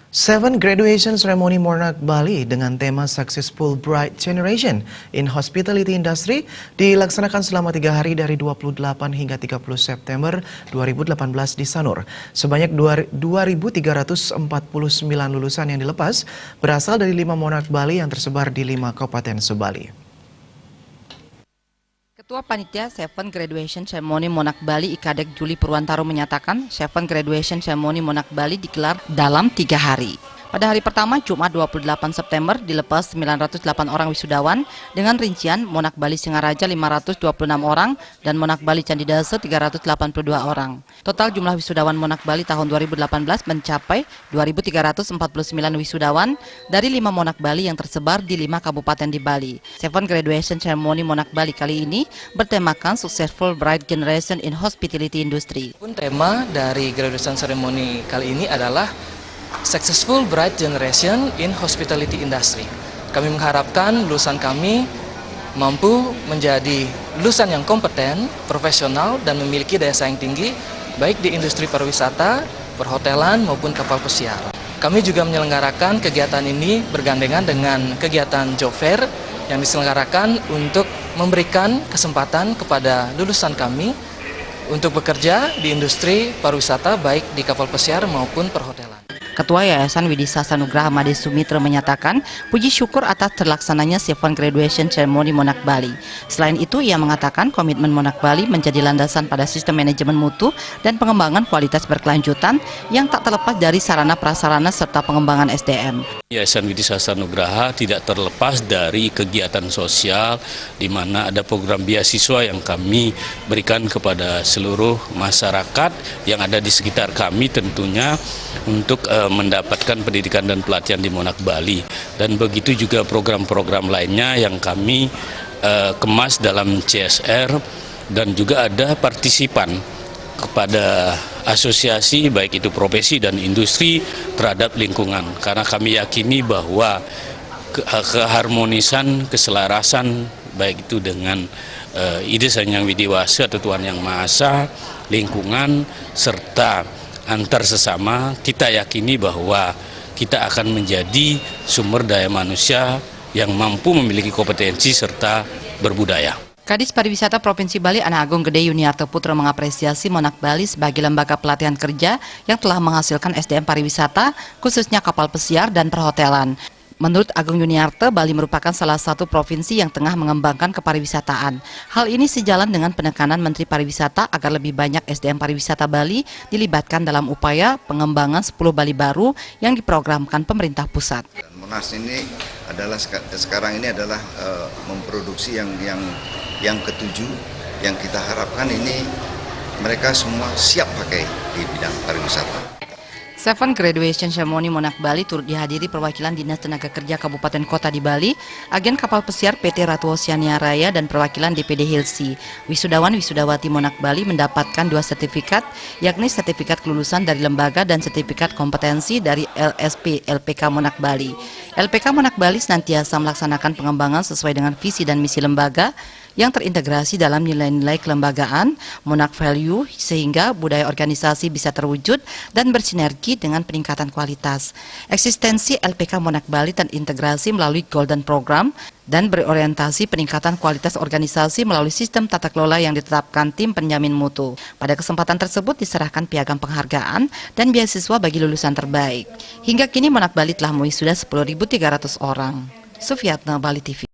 Seven graduation ceremony Monarch Bali dengan tema Successful Bright Generation in Hospitality Industry dilaksanakan selama 3 hari dari 28 hingga 30 September 2018 di Sanur. Sebanyak 2.349 lulusan yang dilepas berasal dari 5 Monarch Bali yang tersebar di 5 kabupaten se-Bali. Ketua Panitia Seven Graduation Ceremony Monarch Bali Ikadek Juli Purwantaro menyatakan Seven Graduation Ceremony Monarch Bali digelar dalam 3 hari. Pada hari pertama, Jumat 28 September, dilepas 908 orang wisudawan dengan rincian Monarch Bali Singaraja 526 orang dan Monarch Bali Candidase 382 orang. Total jumlah wisudawan Monarch Bali tahun 2018 mencapai 2.349 wisudawan dari 5 Monarch Bali yang tersebar di 5 kabupaten di Bali. Seven Graduation Ceremony Monarch Bali kali ini bertemakan Successful Bright Generation in Hospitality Industry. Tema dari Graduation Ceremony kali ini adalah Successful Bright Generation in Hospitality Industry. Kami mengharapkan lulusan kami mampu menjadi lulusan yang kompeten, profesional, dan memiliki daya saing tinggi baik di industri pariwisata, perhotelan, maupun kapal pesiar. Kami juga menyelenggarakan kegiatan ini bergandengan dengan kegiatan job fair yang diselenggarakan untuk memberikan kesempatan kepada lulusan kami untuk bekerja di industri pariwisata baik di kapal pesiar maupun perhotelan. Ketua Yayasan Widisa Sanugraha Made Sumitra menyatakan puji syukur atas terlaksananya Seven Graduation Ceremony Monarch Bali. Selain itu, ia mengatakan komitmen Monarch Bali menjadi landasan pada sistem manajemen mutu dan pengembangan kualitas berkelanjutan yang tak terlepas dari sarana prasarana serta pengembangan SDM. Yayasan Widisa Sanugraha tidak terlepas dari kegiatan sosial di mana ada program beasiswa yang kami berikan kepada seluruh masyarakat yang ada di sekitar kami tentunya untuk mendapatkan pendidikan dan pelatihan di Monarch Bali, dan begitu juga program-program lainnya yang kami kemas dalam CSR, dan juga ada partisipan kepada asosiasi baik itu profesi dan industri terhadap lingkungan, karena kami yakini bahwa keharmonisan, keselarasan baik itu dengan ide Sang Hyang Widiwasa atau Tuhan Yang Maha Esa, lingkungan serta antar sesama, kita yakini bahwa kita akan menjadi sumber daya manusia yang mampu memiliki kompetensi serta berbudaya. Kadis Pariwisata Provinsi Bali Ana Agung Gede Yuniarto Putra mengapresiasi Monarch Bali sebagai lembaga pelatihan kerja yang telah menghasilkan SDM pariwisata, khususnya kapal pesiar dan perhotelan. Menurut Agung Yuniarto, Bali merupakan salah satu provinsi yang tengah mengembangkan kepariwisataan. Hal ini sejalan dengan penekanan Menteri Pariwisata agar lebih banyak SDM pariwisata Bali dilibatkan dalam upaya pengembangan 10 Bali baru yang diprogramkan pemerintah pusat. Monas ini adalah sekarang ini adalah memproduksi yang ketujuh, yang kita harapkan ini mereka semua siap pakai di bidang pariwisata. Seven Graduation Ceremony Monarch Bali turut dihadiri perwakilan Dinas Tenaga Kerja Kabupaten Kota di Bali, agen kapal pesiar PT Ratu Oceania Raya, dan perwakilan DPD Hilsi. Wisudawan-wisudawati Monarch Bali mendapatkan 2 sertifikat, yakni sertifikat kelulusan dari lembaga dan sertifikat kompetensi dari LSP LPK Monarch Bali. LPK Monarch Bali senantiasa melaksanakan pengembangan sesuai dengan visi dan misi lembaga yang terintegrasi dalam nilai-nilai kelembagaan, Monarch Value, sehingga budaya organisasi bisa terwujud dan bersinergi dengan peningkatan kualitas. Eksistensi LPK Monarch Bali terintegrasi melalui Golden Program dan berorientasi peningkatan kualitas organisasi melalui sistem tata kelola yang ditetapkan tim penjamin mutu. Pada kesempatan tersebut diserahkan piagam penghargaan dan beasiswa bagi lulusan terbaik. Hingga kini Monarch Bali telah mewisuda 10.300 orang. Sufiatna, Bali TV.